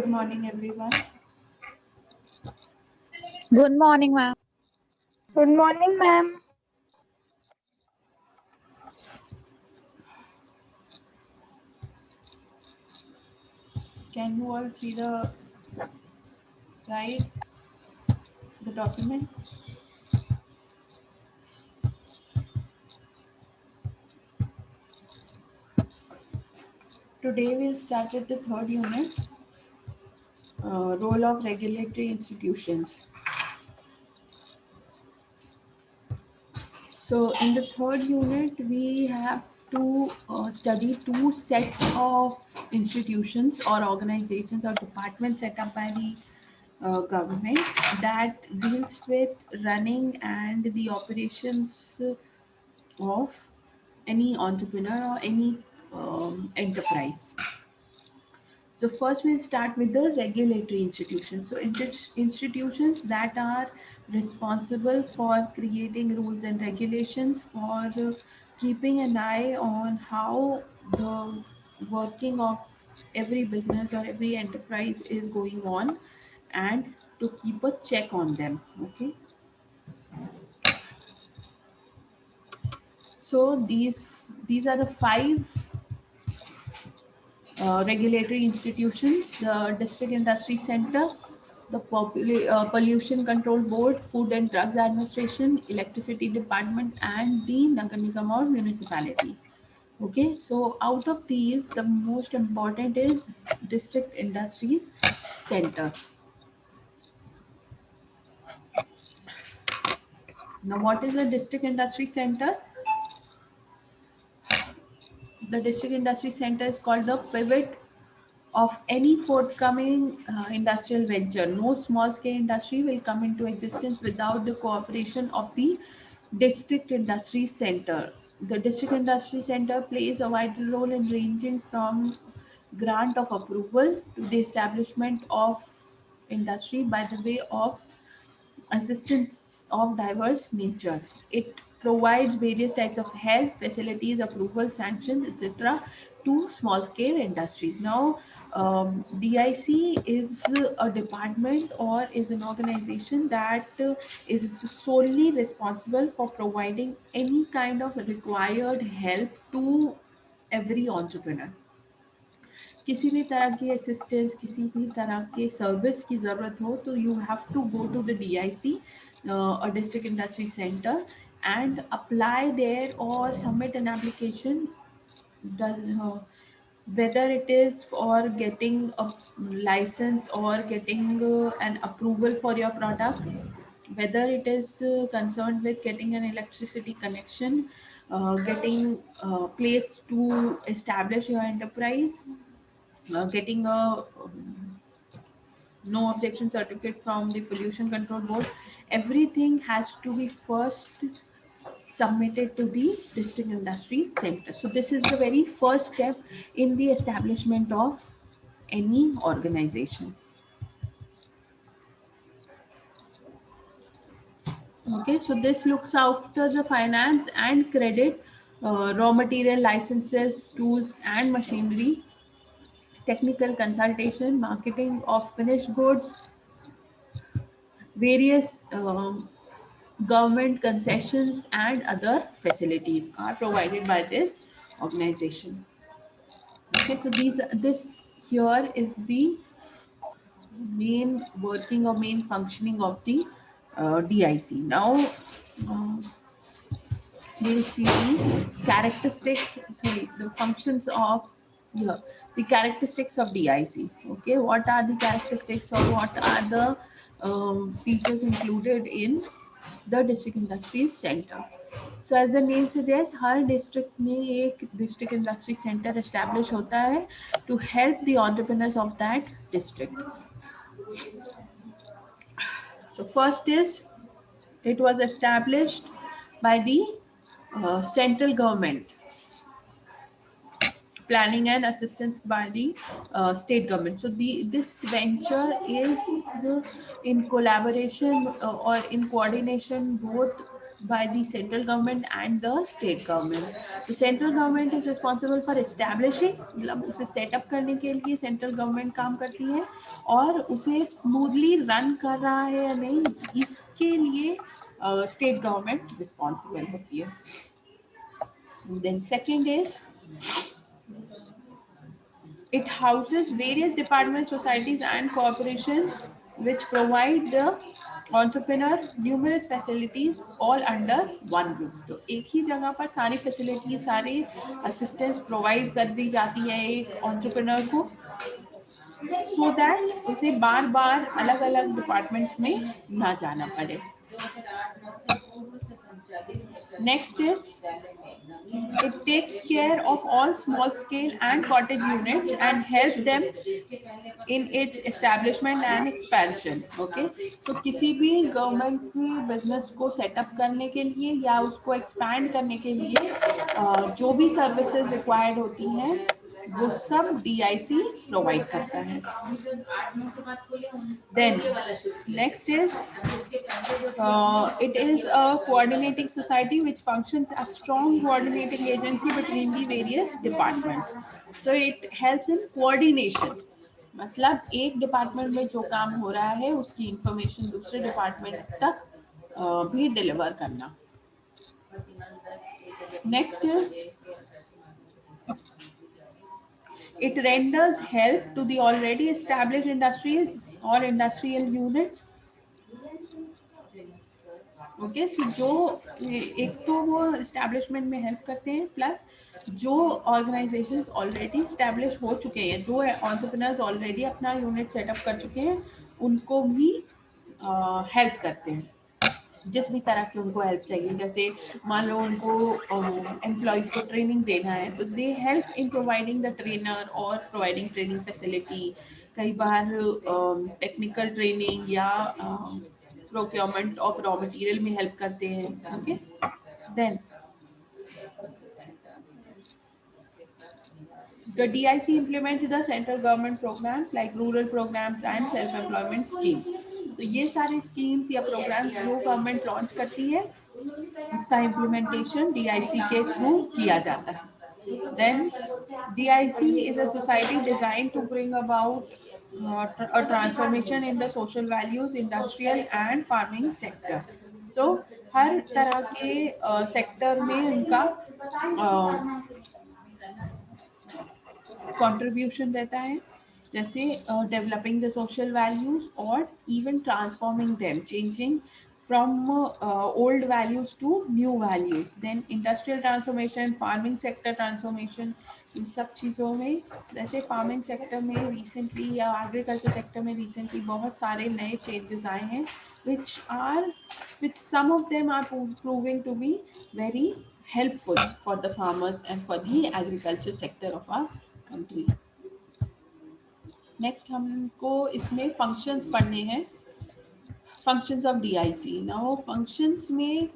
Good morning, everyone. Good morning, ma'am. Good morning, ma'am. Can you all see the slide, the document? Today we'll start with the third unit, role of regulatory institutions. So in the third unit, we have to study two sets of institutions or organizations or departments set up by the government that deals with running and the operations of any entrepreneur or any enterprise. So first we'll start with the regulatory institutions. So institutions that are responsible for creating rules and regulations for keeping an eye on how the working of every business or every enterprise is going on and to keep a check on them. Okay. So these are the five regulatory institutions: the District Industry Center, the Pollution Control Board, Food and Drugs Administration, Electricity Department, and the Nagar Nigam or municipality. Okay, so out of these, the most important is District Industries Center. Now, what is the District Industry Center? The District Industry Center is called the pivot of any forthcoming industrial venture. No small scale industry will come into existence without the cooperation of the district industry center. The district industry center plays a vital role in ranging from grant of approval to the establishment of industry by the way of assistance of diverse nature. It provides various types of help, facilities, approval, sanctions, etc. to small scale industries. Now, DIC is a department or is an organization that is solely responsible for providing any kind of required help to every entrepreneur. किसी भी तरह की assistance, किसी भी तरह के service की ज़रूरत हो तो you have to go to the DIC, district industry centre, and apply there or submit an application. Does, whether it is for getting a license or getting an approval for your product, whether it is concerned with getting an electricity connection, getting a place to establish your enterprise, getting a no objection certificate from the pollution control board. Everything has to be first submitted to the district industry center. So this is the very first step in the establishment of any organization. Okay, so this looks after the finance and credit, raw material licenses, tools and machinery, technical consultation, marketing of finished goods, various government concessions and other facilities are provided by this organization. Okay, so this here is the main working or main functioning of the DIC. Now we'll see the characteristics, sorry, the functions of, yeah, the characteristics of DIC. Okay, what are the characteristics or what are the features included in the district industries center? So as the name suggests, her district में एक district industry centre establish होता है to help the entrepreneurs of that district. So first is, it was established by the central government, planning and assistance by the state government. So this venture is in collaboration or in coordination both by the central government and the state government. The central government is responsible for establishing, मतलब उसे setup करने के लिए central government काम करती है, और उसे स्मूथली रन कर रहा है या नहीं इसके लिए स्टेट गवर्नमेंट रिस्पॉन्सिबल होती है. Then second is, it houses various departments, societies and corporations which provide the entrepreneur numerous facilities all under one roof. तो एक ही जगह पर सारी फैसिलिटी, सारी असिस्टेंस प्रोवाइड कर दी जाती है एक entrepreneur को, so that उसे बार बार अलग अलग डिपार्टमेंट्स में ना जाना पड़े. Next is, it takes care of all small scale and cottage units and help them in its establishment and expansion. Okay, so किसी भी गवर्नमेंट की बिजनेस को सेटअप करने के लिए या उसको एक्सपैंड करने के लिए जो भी सर्विसेज रिक्वायर्ड होती हैं वो सब DIC प्रोवाइड करता है. Then next is, it is a coordinating society which functions as strong coordinating agency between the various departments. So it helps in coordination. मतलब एक डिपार्टमेंट में जो काम हो रहा है उसकी इंफॉर्मेशन दूसरे डिपार्टमेंट तक भी डिलीवर करना. Next is, it renders help to the already established industries or industrial units. Okay, so जो एक तो वो इस्टेब्लिशमेंट में हेल्प करते हैं, प्लस जो ऑर्गेनाइजेशंस ऑलरेडी इस्टेब्लिश हो चुके हैं, जो एंटरप्रेन्योर्स ऑलरेडी अपना यूनिट सेटअप कर चुके हैं, उनको भी हेल्प करते हैं जिस भी तरह की उनको हेल्प चाहिए. जैसे मान लो उनको एम्प्लॉयज़ को ट्रेनिंग देना है तो they help in providing the trainer और प्रोवाइडिंग ट्रेनिंग फैसिलिटी. कई बार टेक्निकल ट्रेनिंग या प्रोक्योरमेंट ऑफ रॉ मटेरियल में हेल्प करते हैं. Okay, then the DIC implements the central government programs like rural programs and self-employment schemes. तो ये सारे स्कीम्स या प्रोग्राम्स जो गवर्नमेंट लॉन्च करती है उसका इम्प्लीमेंटेशन DIC के थ्रू किया जाता है. Then DIC is a society designed to bring about a transformation in the social values, industrial and farming sector. So हर तरह के सेक्टर में उनका कंट्रीब्यूशन रहता है, जैसे डेवलपिंग द सोशल वैल्यूज और even transforming them, changing from old values to new values. Then industrial transformation, farming sector transformation, इन सब चीज़ों में, जैसे फार्मिंग सेक्टर में रिसेंटली या एग्रीकल्चर सेक्टर में रिसेंटली बहुत सारे नए चेंजेस आए हैं which some of them are proving to be very helpful for the farmers and for the agriculture sector of our country. Next हमको इसमें फंक्शंस पढ़ने हैं, functions of DIC. Now functions में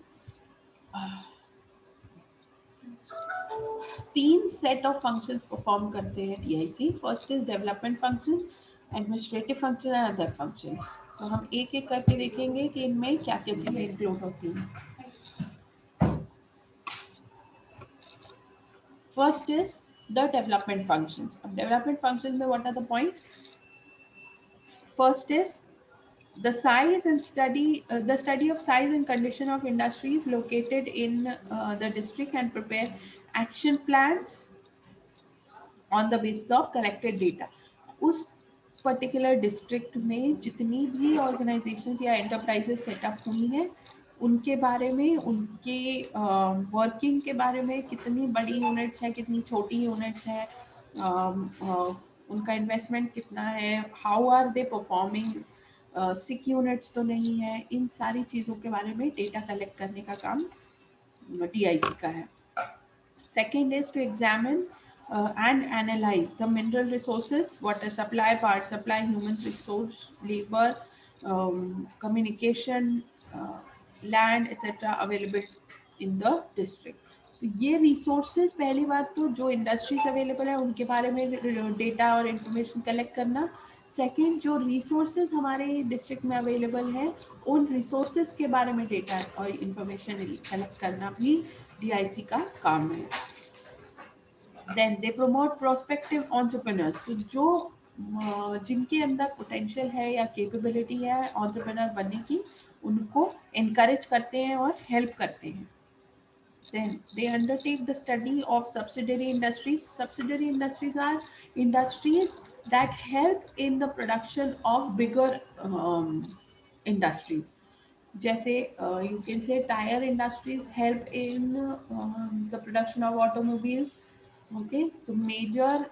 3 सेट ऑफ फंक्शंस परफॉर्म करते हैं DIC. First is development function, administrative function and other functions. तो हम एक एक करके देखेंगे कि इनमें क्या क्या चीज़ें इंक्लूड होती हैं. First is the development functions. Of development functions में what are the points? First is the size and the study of size and condition of industries located in the district and prepare action plans on the basis of collected data. उस particular district में जितनी भी organisation या enterprises setup हुई हैं उनके बारे में, उनके वर्किंग के बारे में, कितनी बड़ी यूनिट्स हैं, कितनी छोटी यूनिट्स हैं, उनका इन्वेस्टमेंट कितना है, how are they performing, sick units तो नहीं है, इन सारी चीज़ों के बारे में डेटा कलेक्ट करने का काम DIC का है. Second is to examine and analyze the mineral resources, water supply, power supply, human resource, labor, communication, land, etc. available in the district. तो ये resources, पहली बात तो जो इंडस्ट्रीज अवेलेबल है उनके बारे में डेटा और इंफॉर्मेशन कलेक्ट करना. सेकंड, जो रिसोर्सेज हमारे डिस्ट्रिक्ट में अवेलेबल है उन रिसोर्सेज के बारे में डेटा और इंफॉर्मेशन कलेक्ट करना भी डीआईसी का काम है. Then they promote prospective entrepreneurs, तो जो जिनके अंदर पोटेंशियल है या कैपेबिलिटी है एंटरप्रेन्योर बनने की, उनको encourage करते हैं और हेल्प करते हैं. Then they undertake the study of subsidiary industries. Subsidiary industries are industries that help in the production of bigger industries. जैसे you can say tire industries help in the production of automobiles. Okay, so major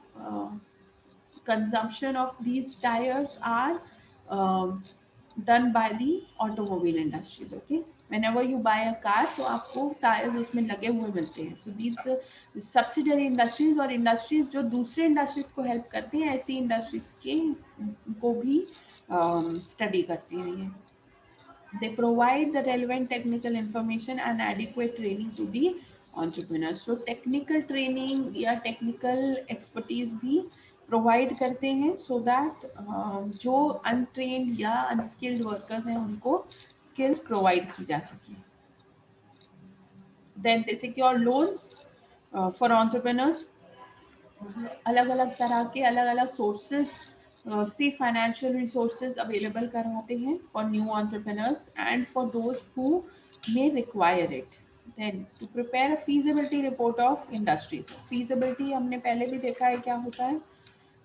consumption of these tires are um, done by the automobile industries. Okay, whenever you buy a car तो आपको tyres उसमें लगे हुए मिलते हैं. So these subsidiary industries और industries जो दूसरे industries को help करती हैं, ऐसी industries के को भी study करती हैं ये. They provide the relevant technical information and adequate training to the entrepreneurs. So technical training या technical expertise भी provide करते हैं so that जो untrained या unskilled workers हैं उनको skills provide की जा सके. Then they secure loans for entrepreneurs. अलग अलग तरह के अलग अलग सोर्सेज से फाइनेंशियल रिसोर्सेज अवेलेबल करवाते हैं for new entrepreneurs and for those who may require it. Then to prepare a feasibility report of industry. Feasibility हमने पहले भी देखा है क्या होता है.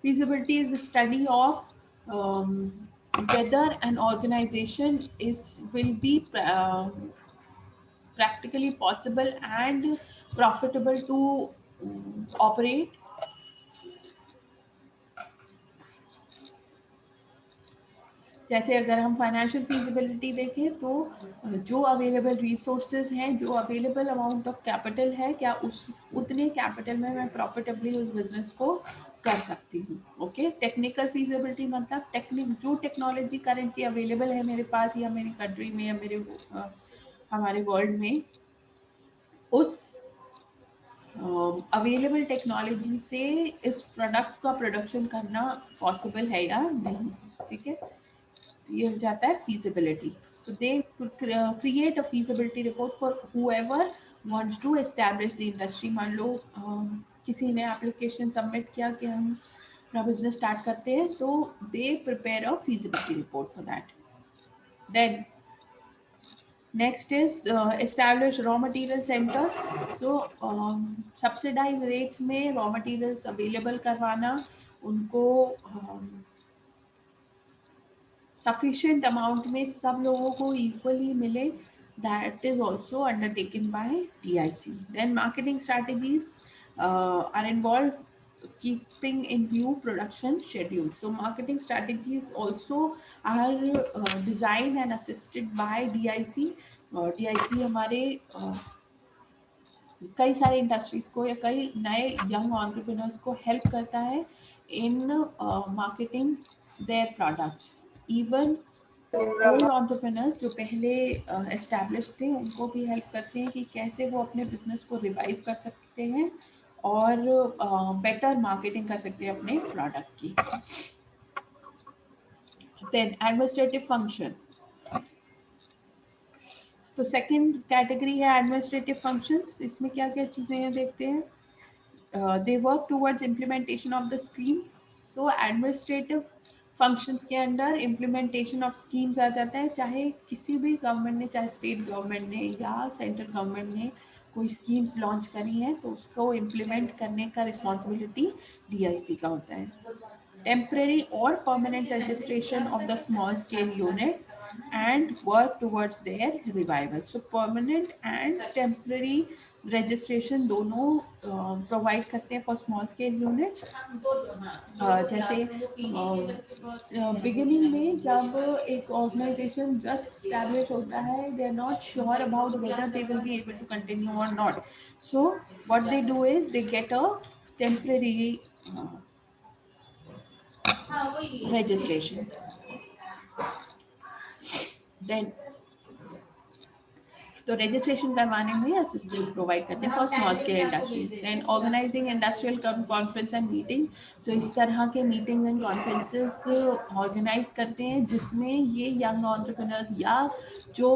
Feasibility is the study of whether an organization is will be practically possible and profitable to operate. जैसे अगर हम फाइनेंशियल फीजिबिलिटी देखें तो जो अवेलेबल रिसोर्सेज हैं, जो अवेलेबल अमाउंट ऑफ कैपिटल है, क्या उस उतने कैपिटल में मैं प्रॉफिटेबली उस बिजनेस को कर सकती हूँ. ओके, टेक्निकल फीजिबिलिटी मतलब जो टेक्नोलॉजी करेंटली अवेलेबल है मेरे पास या मेरी कंट्री में या मेरे हमारे वर्ल्ड में, उस अवेलेबल टेक्नोलॉजी से इस प्रोडक्ट का प्रोडक्शन करना पॉसिबल है या नहीं. ठीक है, ये हो जाता है feasibility. So they create a feasibility report for whoever wants to establish the industry. मान लो किसी ने एप्लीकेशन सबमिट किया कि हम अपना बिजनेस स्टार्ट करते हैं, तो they prepare a feasibility report for that. Then next is establish raw material centers. So subsidized rates में raw materials available करवाना, उनको sufficient amount में सब लोगों को equally मिले, that is also undertaken by DIC. Then marketing strategies are involved, keeping in view production schedule. So marketing strategies also are designed and assisted by DIC. DIC हमारे कई सारे इंडस्ट्रीज को या कई नए यंग एंटरप्रेन्योर्स को help करता है in marketing their products. Even old entrepreneurs जो पहले एस्टैब्लिश थे, उनको भी हेल्प करते हैं कि कैसे वो अपने बिजनेस को रिवाइव कर सकते हैं और बेटर मार्केटिंग कर सकते हैं अपने प्रोडक्ट की. Then administrative function. तो सेकंड कैटेगरी है एडमिनिस्ट्रेटिव फंक्शंस. इसमें क्या क्या चीज़ें हैं देखते हैं. They work towards implementation of the schemes. So administrative functions के अंदर implementation of schemes आ जाता है. चाहे किसी भी गवर्नमेंट ने, चाहे स्टेट गवर्नमेंट ने या सेंट्रल गवर्नमेंट ने कोई स्कीम्स लॉन्च करी हैं, तो उसको इम्प्लीमेंट करने का रिस्पॉन्सिबिलिटी डीआईसी का होता है. Temporary or permanent registration of the small scale unit and work towards their revival. So permanent and temporary registration दोनों प्रोवाइड करते हैं फॉर स्मॉल स्केल यूनिट्स. जैसे बिगिनिंग में जब एक ऑर्गेनाइजेशन जस्ट स्टैब्लिश होता है, they are not sure about whether they will be able to continue और not. So what they do is they get a temporary registration. Then तो registration करवाने में असिस्टेंस प्रोवाइड करते हैं for small scale industries. Then organising industrial conference and meeting, तो इस तरह के मीटिंग्स एंड कॉन्फ्रेंसेस ऑर्गेनाइज करते हैं जिसमें ये यंग एंटरप्रेन्योर्स या जो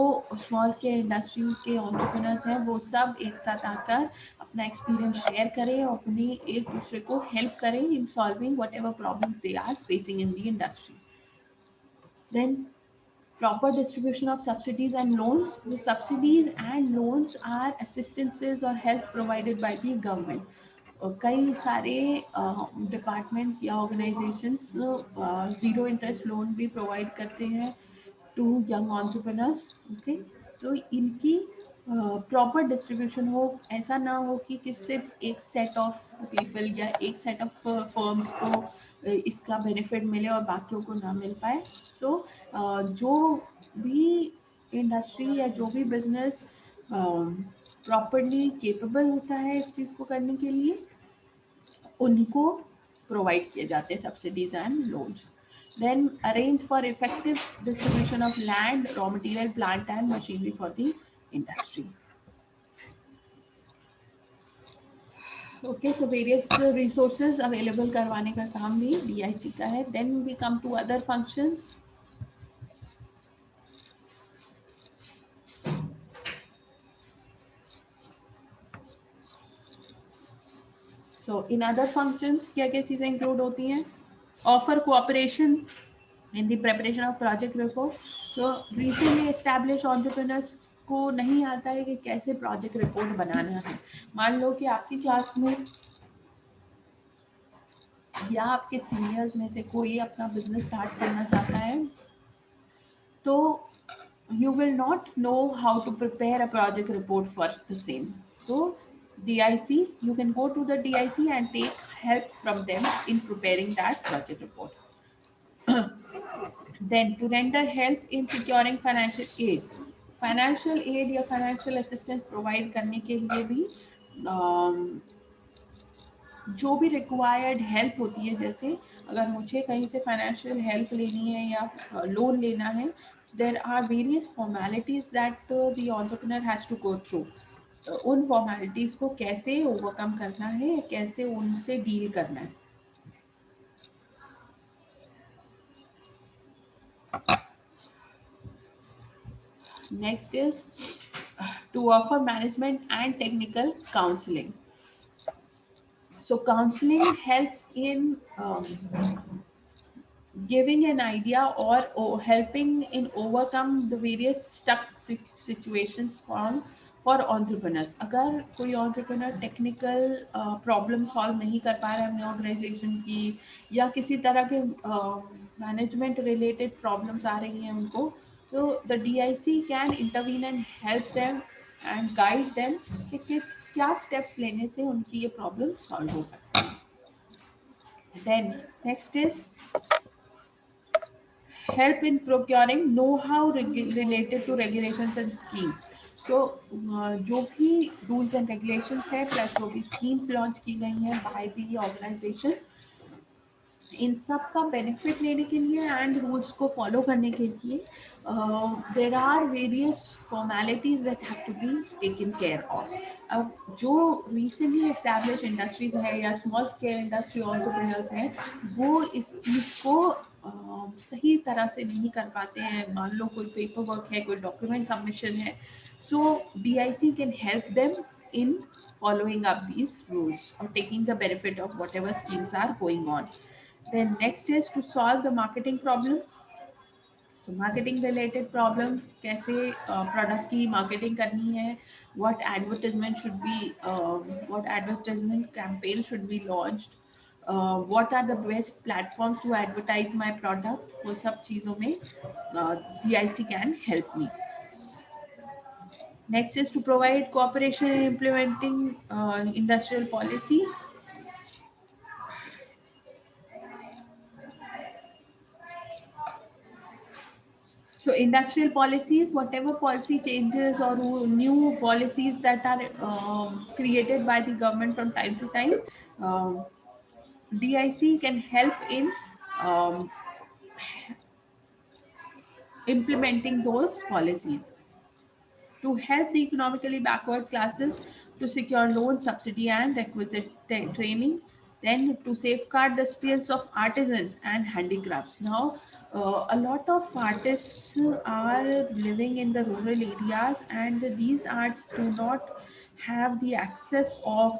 स्मॉल स्केल इंडस्ट्री के एंटरप्रेन्योर्स हैं वो सब एक साथ आकर अपना एक्सपीरियंस शेयर करें और अपनी एक दूसरे को हेल्प करें in solving whatever problem they are facing in the industry. Then proper distribution of subsidies and loans. The subsidies and loans are assistances or help provided by the government. कई सारे department या organisations zero interest loan भी provide करते हैं to young entrepreneurs. Okay, तो इनकी proper distribution हो, ऐसा ना हो कि सिर्फ एक सेट ऑफ पीपल या एक सेट ऑफ फर्म्स को इसका बेनिफिट मिले और बाकियों को ना मिल पाए। सो जो भी इंडस्ट्री या जो भी बिजनेस प्रॉपरली केपेबल होता है इस चीज़ को करने के लिए, उनको प्रोवाइड किए जाते हैं subsidies and loans. Then arrange for effective distribution of land, raw material, plant and machinery for the industry. Okay, so various resources available करवाने का काम भी डीआईसी का है। Then we come to other functions. So in other functions क्या क्या चीज़ें include होती हैं? Offer cooperation in the preparation of project report. तो रिसेंटली एस्टैब्लिश एंटरप्रेन्योर्स को नहीं आता है कि कैसे प्रोजेक्ट रिपोर्ट बनाना है। मान लो कि आपकी क्लास में या आपके सीनियर्स में से कोई अपना बिजनेस स्टार्ट करना चाहता है, तो you will not know how to prepare a project report for the same. So DIC, you can go to the DIC and take help from them in preparing that project report. Then to render help in securing financial aid या financial assistance provide करने के लिए भी जो भी required help होती है, जैसे अगर मुझे कहीं से फाइनेंशियल हेल्प लेनी है या लोन लेना है, there are various formalities that the entrepreneur has to go through. उन फॉर्मेलिटीज़ को कैसे ओवरकम करना है, कैसे उनसे डील करना है। Next is to offer management and technical counselling. So counseling helps in giving an idea or helping in overcome the various stuck situations for entrepreneurs. अगर कोई entrepreneur technical problem solve नहीं कर पा रहा है अपने organization की, या किसी तरह के management related problems आ रही हैं उनको, तो the DIC can intervene and help them and guide them कि क्या steps लेने से उनकी ये problem solve हो सकती है। Then next is help in procuring know-how related to regulations and schemes. So जो भी rules and regulations है प्लस जो भी schemes launch की गई हैं by the organization, इन सब का बेनिफिट लेने के लिए एंड रूल्स को फॉलो करने के लिए there are various formalities that have to be taken care of. अब जो रिसेंटली एस्टैब्लिश इंडस्ट्रीज है या स्मॉल स्केल इंडस्ट्री एंटरप्रेन्योर्स हैं, वो इस चीज़ को सही तरह से नहीं कर पाते हैं। मान लो कोई पेपर वर्क है, कोई डॉक्यूमेंट सबमिशन है, सो DIC can help them in following up these rules or taking the benefit of whatever schemes are going on. Then next is to solve the marketing problem. So marketing related problem, कैसे product की marketing करनी है, what advertisement should be, what advertisement campaign should be launched, what are the best platforms to advertise my product, वो सब चीज़ों में DIC can help me. Next is to provide cooperation in implementing industrial policies. So industrial policies, whatever policy changes or new policies that are created by the government from time to time, DIC can help in um, implementing those policies. to help the economically backward classes to secure loan subsidy and requisite training, then to safeguard the skills of artisans and handicrafts. Now, a lot of artists are living in the rural areas, and these arts do not have the access of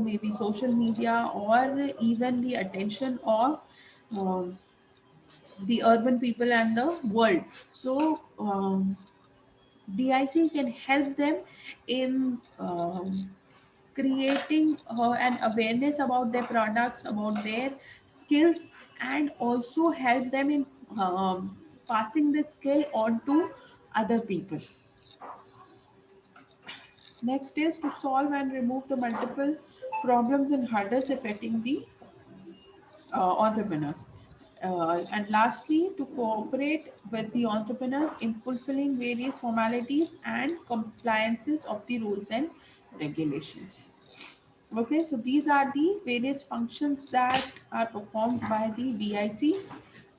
maybe social media or even the attention of um, the urban people and the world. So, DIC can help them in creating an awareness about their products, about their skills, and also help them in passing this skill on to other people. Next is to solve and remove the multiple problems and hurdles affecting the entrepreneurs. And lastly, to cooperate with the entrepreneurs in fulfilling various formalities and compliances of the rules and regulations. Okay, so these are the various functions that are performed by the DIC.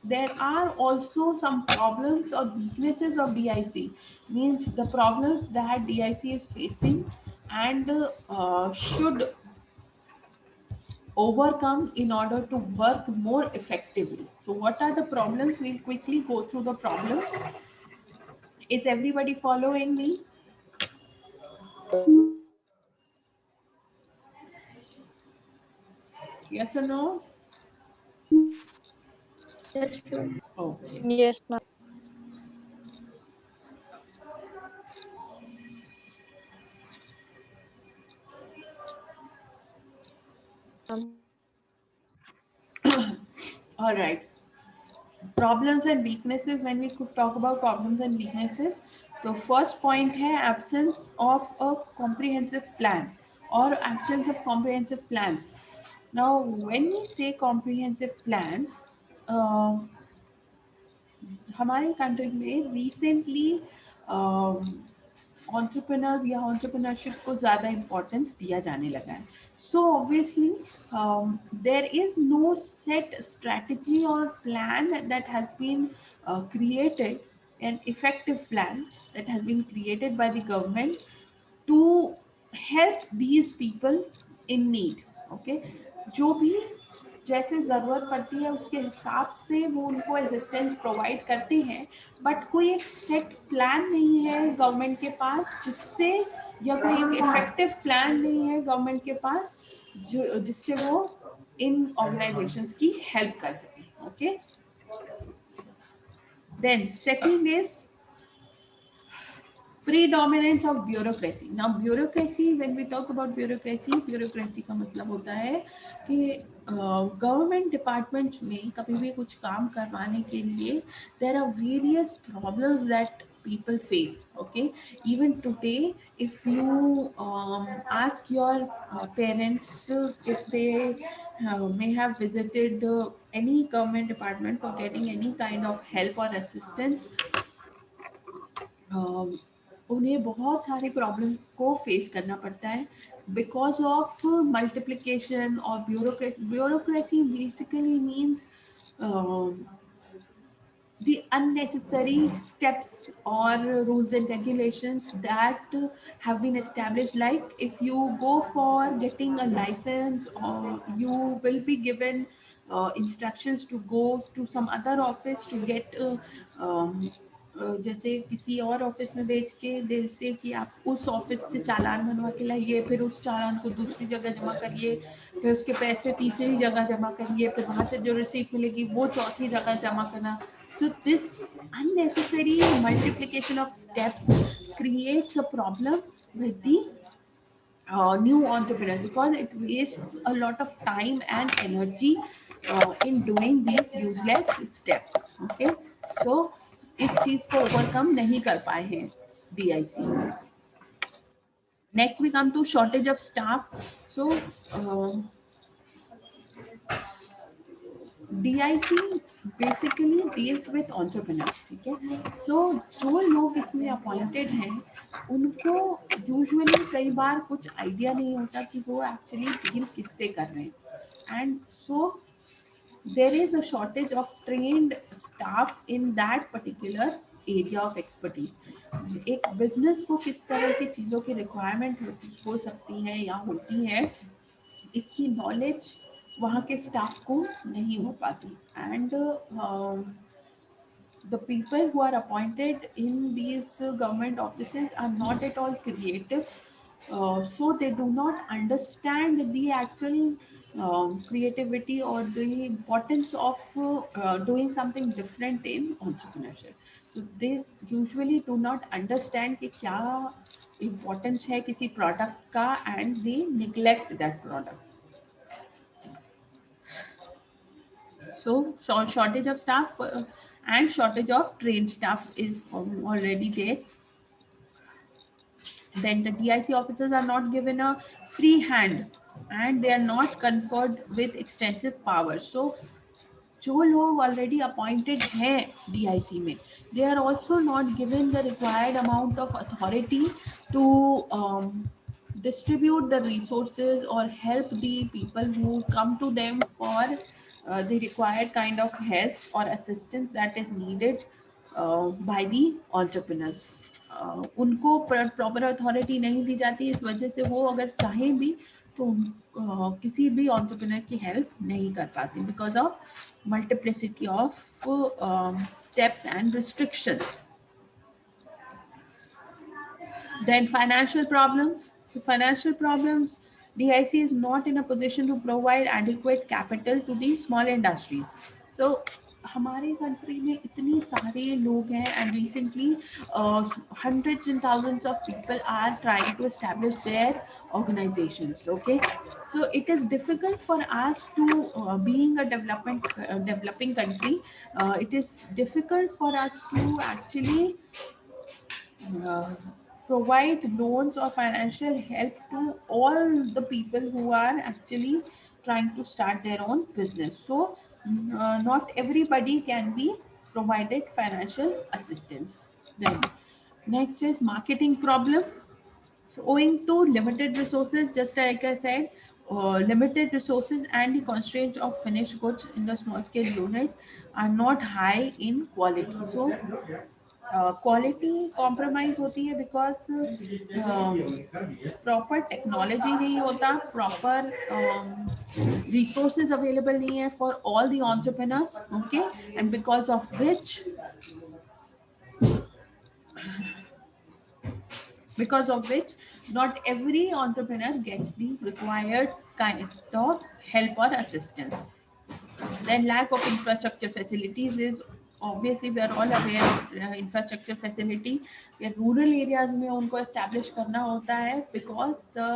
There are also some problems or weaknesses of DIC, means the problems that DIC is facing and should overcome in order to work more effectively. So, what are the problems? We'll quickly go through the problems. Is everybody following me? Yes or no? Yes, sure. Okay. Yes, ma'am. All right. Problems and weaknesses. When we could talk about problems and weaknesses, the first point है absence of a comprehensive plan or absence of comprehensive plans. Now, when we say comprehensive plans, uh, हमारे country में recently entrepreneurs या entrepreneurship को ज़्यादा importance दिया जाने लगा है. So obviously, there is no set strategy or plan that has been created, an effective plan that has been created by the government to help these people in need. Okay, जो भी जैसे ज़रूरत पड़ती है उसके हिसाब से वो उनको असिस्टेंस प्रोवाइड करते हैं, बट कोई एक सेट प्लान नहीं है गवर्नमेंट के पास जिससे, या कोई एक इफेक्टिव प्लान नहीं है गवर्नमेंट के पास जो जिससे वो इन ऑर्गेनाइजेशंस की हेल्प कर सके. Okay, then second is predominance of bureaucracy. Now bureaucracy, when we talk about bureaucracy का मतलब होता है कि गवर्नमेंट डिपार्टमेंट में कभी भी कुछ काम करवाने के लिए there are various problems that people face. Okay, even today if you ask your parents if they may have visited any government department for getting any kind of help or assistance, उन्हें बहुत सारे problem को face करना पड़ता है because of multiplication और bureaucracy basically means the unnecessary steps or rules and regulations that have been established, like if you go for getting a license, or you will be given instructions to go to some other office to get जैसे किसी और office में भेज के जैसे कि आप उस ऑफिस से चालान बनवा के लाइए, फिर उस चालान को दूसरी जगह जमा करिए, फिर उसके पैसे तीसरी जगह जमा करिए, फिर वहाँ से जो रिसीट मिलेगी वो चौथी जगह जमा करना. So this unnecessary multiplication of steps creates a problem with the new entrepreneur because it wastes a lot of time and energy in doing these useless steps. Okay, so इस चीज को ओवरकम नहीं कर पाए हैं DIC. Next we come to shortage of staff. So DIC basically deals with entrepreneurs. ठीक है, सो जो लोग इसमें अपॉइंटेड हैं उनको यूजुअली कई बार कुछ आइडिया नहीं होता कि वो एक्चुअली डील किससे कर रहे हैं, and so there is a shortage of trained staff in that particular area of expertise. एक बिजनेस को किस तरह की चीज़ों की रिक्वायरमेंट हो सकती है या होती है, इसकी नॉलेज वहाँ के स्टाफ को नहीं हो पाती। And the people who are appointed in these government offices are not at all creative, so they do not understand the actual creativity or the importance of doing something different in entrepreneurship. So they usually do not understand कि क्या importance है किसी product का, and they neglect that product. So shortage of staff and shortage of trained staff is already there. Then the DIC officers are not given a free hand, and they are not conferred with extensive powers. So जो लोग already appointed हैं DIC में, they are also not given the required amount of authority to distribute the resources or help the people who come to them for the required kind of help or assistance that is needed by the entrepreneurs. उनको proper authority नहीं दी जाती, इस वजह से वो अगर चाहें भी तो किसी भी entrepreneur की हेल्प नहीं कर पाते because of multiplicity of steps and restrictions. Then financial problems. So financial problems, DIC is not in a position to provide adequate capital to the small industries. So हमारे कंट्री में इतनी सारे लोग हैं, and recently hundreds and thousands of people are trying to establish their organizations. Okay, so it is difficult for us to being a developing country, it is difficult for us to actually uh, provide loans or financial help to all the people who are actually trying to start their own business. So, not everybody can be provided financial assistance. Then, next is marketing problem. So, owing to limited resources, just like I said, limited resources and the constraints of finished goods in the small scale unit are not high in quality. So, quality compromise होती है because proper technology नहीं होता, proper resources available नहीं है for all the entrepreneurs. Okay, and because of which not every entrepreneur gets the required kind of help or assistance. Then lack of infrastructure facilities is obviously we are all aware of infrastructure facility. या rural areas में उनको establish करना होता है because the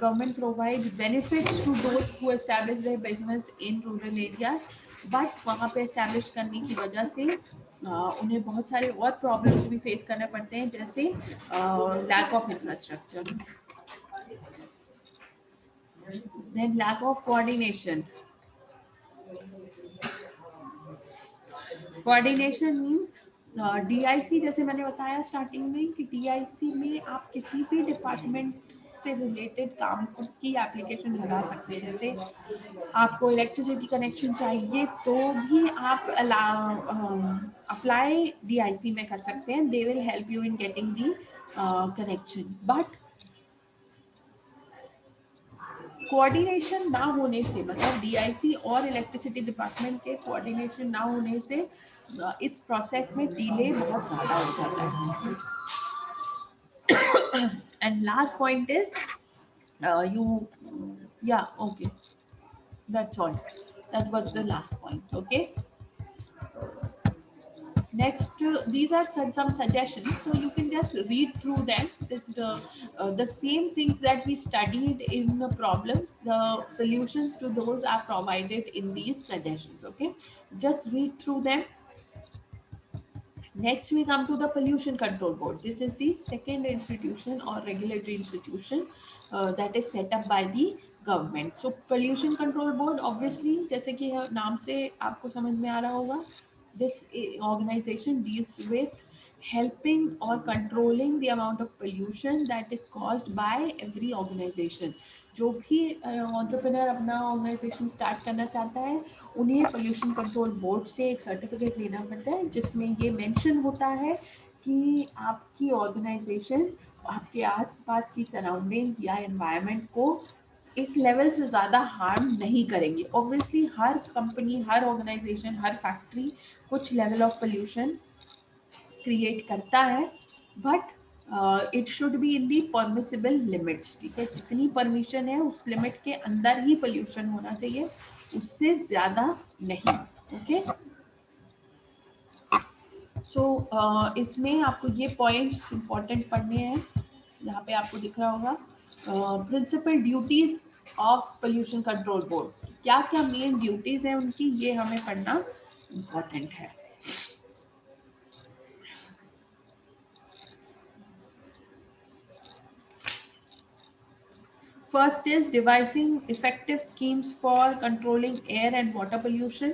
government provides benefits to those who establish their business in rural areas, but वहाँ पे establish करने की वजह से उन्हें बहुत सारे और problems भी face करने पड़ते हैं, जैसे lack of infrastructure, then lack of coordination. Coordination means DIC, जैसे मैंने बताया स्टार्टिंग में कि डीआईसी में आप किसी भी डिपार्टमेंट से रिलेटेड काम की एप्लीकेशन लगा सकते हैं. जैसे आपको इलेक्ट्रिसिटी कनेक्शन चाहिए तो भी आप अप्लाई डीआईसी में कर सकते हैं. They will help you in getting the connection. But coordination ना होने से, मतलब डीआईसी और इलेक्ट्रिसिटी डिपार्टमेंट के कोऑर्डिनेशन ना होने से इस प्रोसेस में डिले बहुत ज़्यादा हो जाता है. And last point is you yeah, okay, that's all. That was the last point. Okay, next these are some suggestions, so you can just read through them. This the same things that we studied in the problems, the solutions to those are provided in these suggestions. Okay, just read through them. Next, we come to the Pollution Control Board. This is the second institution or regulatory institution that is set up by the government. So, Pollution Control Board, obviously, जैसे कि नाम से आपको समझ में आ रहा होगा, this organization deals with helping or controlling the amount of pollution that is caused by every organization. जो भी entrepreneur अपना organization start करना चाहता है, उन्हें पोल्यूशन कंट्रोल बोर्ड से एक सर्टिफिकेट लेना पड़ता है जिसमें ये मेंशन होता है कि आपकी ऑर्गेनाइजेशन आपके आसपास की सराउंडिंग या एनवायरनमेंट को एक लेवल से ज़्यादा हार्म नहीं करेंगे। ऑब्वियसली हर कंपनी, हर ऑर्गेनाइजेशन, हर फैक्ट्री कुछ लेवल ऑफ पोल्यूशन क्रिएट करता है, but it should be in the permissible limits. ठीक है, जितनी परमिशन है उस लिमिट के अंदर ही पोल्यूशन होना चाहिए, उससे ज़्यादा नहीं। ओके, सो इसमें आपको ये पॉइंट्स इंपॉर्टेंट पढ़ने हैं। यहाँ पे आपको दिख रहा होगा principal duties of pollution control board. क्या क्या मेन ड्यूटीज हैं उनकी, ये हमें पढ़ना इम्पॉर्टेंट है। First is devising effective schemes for controlling air and water pollution,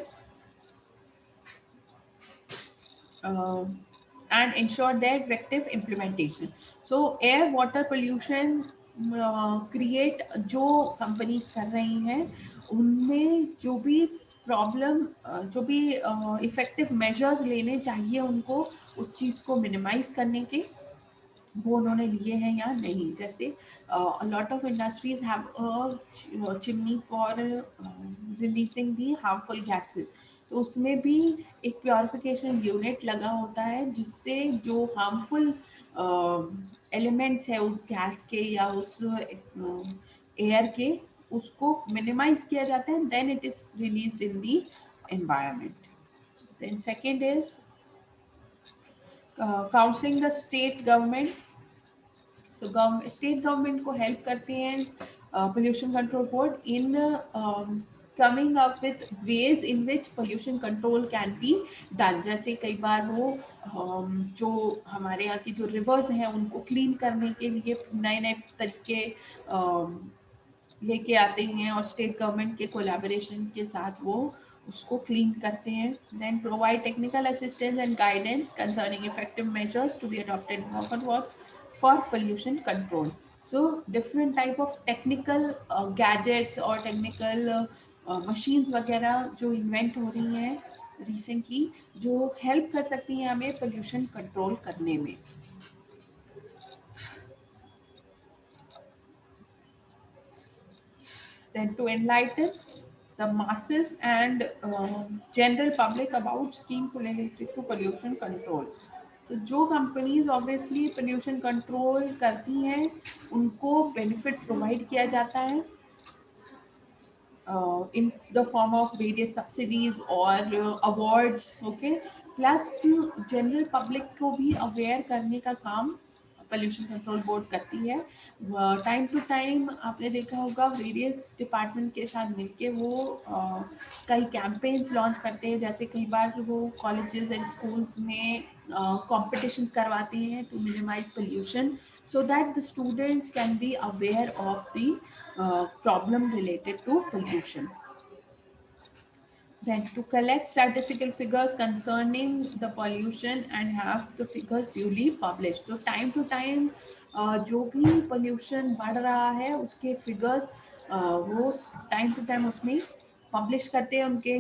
and ensure their effective implementation. So air water pollution create जो companies कर रही हैं उनमें जो भी प्रॉब्लम, जो भी इफेक्टिव मेजर्स लेने चाहिए उनको उस चीज़ को मिनिमाइज करने के, वो उन्होंने लिए हैं या नहीं। जैसे lot of industries have chimney for releasing the harmful gases, तो उसमें भी एक प्योरिफिकेशन यूनिट लगा होता है जिससे जो हार्मफुल एलिमेंट्स है उस गैस के या उस एयर के, उसको मिनिमाइज किया जाता है, then it is released in the environment. Then second is counselling the state government. तो स्टेट गवर्नमेंट को हेल्प करते हैं pollution control board in coming up with ways in which pollution control can be done. जैसे कई बार वो जो हमारे यहाँ की जो रिवर्स हैं उनको क्लीन करने के लिए नए नए तरीके लेके आते हैं और स्टेट गवर्नमेंट के कोलैबोरेशन के साथ वो उसको क्लीन करते हैं। Then provide technical assistance and guidance concerning effective measures to be adopted for pollution control. So different type of technical gadgets और technical machines वगैरह जो invent हो रही हैं recently, जो help कर सकती हैं हमें pollution control करने में। Then to enlighten the masses and general public about schemes related to pollution control. So जो कंपनीज ऑब्वियसली पोल्यूशन कंट्रोल करती हैं उनको बेनिफिट प्रोवाइड किया जाता है in the form of various subsidies or awards. Okay, plus general public को भी aware करने का काम पोल्यूशन कंट्रोल बोर्ड करती है। टाइम टू टाइम आपने देखा होगा वेरियस डिपार्टमेंट के साथ मिलके वो कई कैंपेन्स लॉन्च करते हैं। जैसे कई बार वो कॉलेजेस एंड स्कूल्स में कॉम्पिटिशन्स करवाते हैं to minimise pollution, so that the students can be aware of the problem related to pollution. Then to collect statistical figures concerning the pollution and have the figures duly published. तो time to time जो भी pollution बढ़ रहा है उसके figures वो time to time उसमें publish करते हैं उनके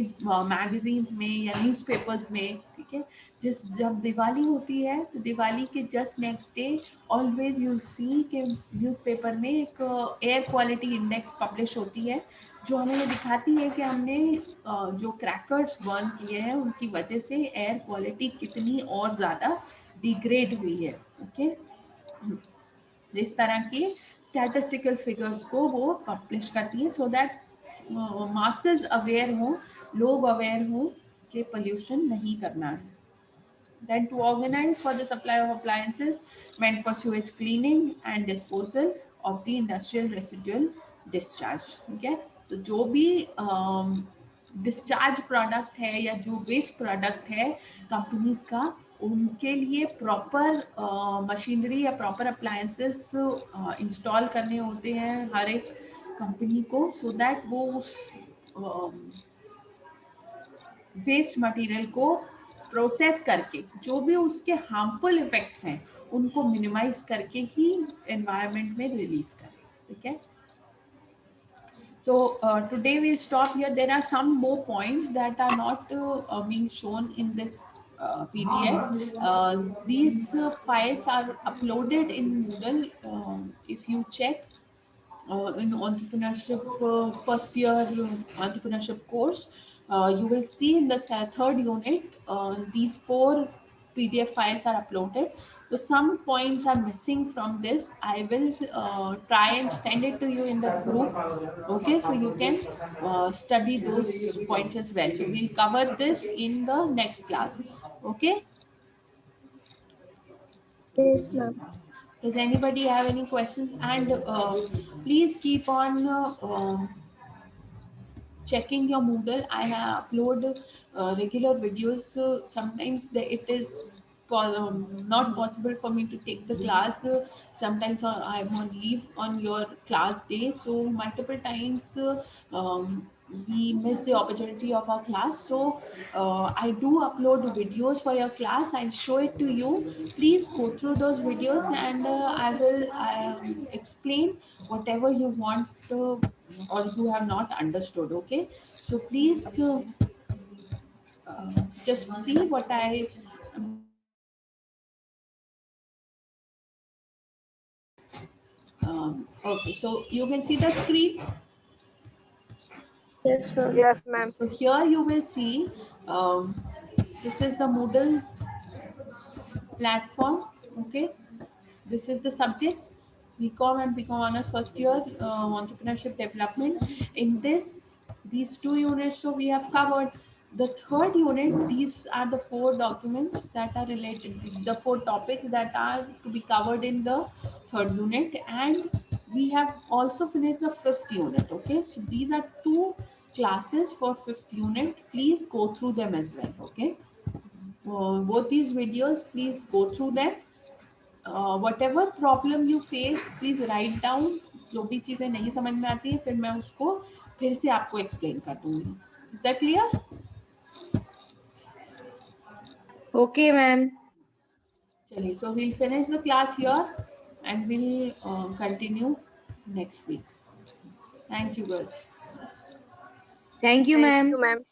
मैगजीन्स में या न्यूज़पेपर्स में। ठीक है, जब दिवाली होती है तो दिवाली के just next day always you'll see के न्यूज़पेपर में एक एयर क्वालिटी इंडेक्स पब्लिश होती है जो हमें दिखाती है कि हमने जो क्रैकर्स बर्न किए हैं उनकी वजह से एयर क्वालिटी कितनी और ज़्यादा डिग्रेड हुई है। ओके, इस तरह के स्टैटिस्टिकल फिगर्स को वो पब्लिश करती है सो दैट मासेस अवेयर हो, लोग अवेयर हो कि पोल्यूशन नहीं करना है। Then to organize for the supply of appliances meant for sewage cleaning and disposal of the industrial residual discharge. ठीक है, तो जो भी डिस्चार्ज प्रोडक्ट है या जो वेस्ट प्रोडक्ट है कंपनीज का, उनके लिए प्रॉपर मशीनरी या प्रॉपर अप्लायंसेस इंस्टॉल करने होते हैं हर एक कंपनी को, सो दैट वो उस वेस्ट मटेरियल को प्रोसेस करके जो भी उसके हार्मफुल इफेक्ट्स हैं उनको मिनिमाइज करके ही एनवायरनमेंट में रिलीज करें। ठीक है, So today we'll stop here. There are some more points that are not being shown in this PDF. These files are uploaded in Moodle. If you check in entrepreneurship first year entrepreneurship course, you will see in the third unit these four PDF files are uploaded. So some points are missing from this. I will try and send it to you in the group. Okay, so you can study those points as well. So we'll cover this in the next class. Okay. Yes, ma'am. Does anybody have any questions? And please keep on checking your Moodle. I have upload regular videos. Sometimes it is not possible for me to take the class. Sometimes I'm on leave on your class day. So multiple times we miss the opportunity of our class. So I do upload videos for your class. I show it to you. Please go through those videos and I will explain whatever you want or you have not understood. Okay, so please just see what I am going to okay, so you can see the screen. Yes, ma'am. Yes, ma'am. So here you will see this is the Moodle platform. Okay, this is the subject, BCom and BCom honors first year entrepreneurship development. In these two units, so we have covered the third unit. These are the four documents that are related, the four topics that are to be covered in the third unit, and we have also finished the fifth unit. Okay, so these are two classes for fifth unit. Please go through them as well. Okay, both these videos, please go through them. whatever problem you face, please write down. जो भी चीजें नहीं समझ में आती है फिर मैं उसको फिर से आपको एक्सप्लेन कर दूंगी. Is that clear? Okay, ma'am. चलिए, so we'll finish the class here and we'll continue next week. Thank you, girls. Thank you, Thank ma'am. you, ma'am.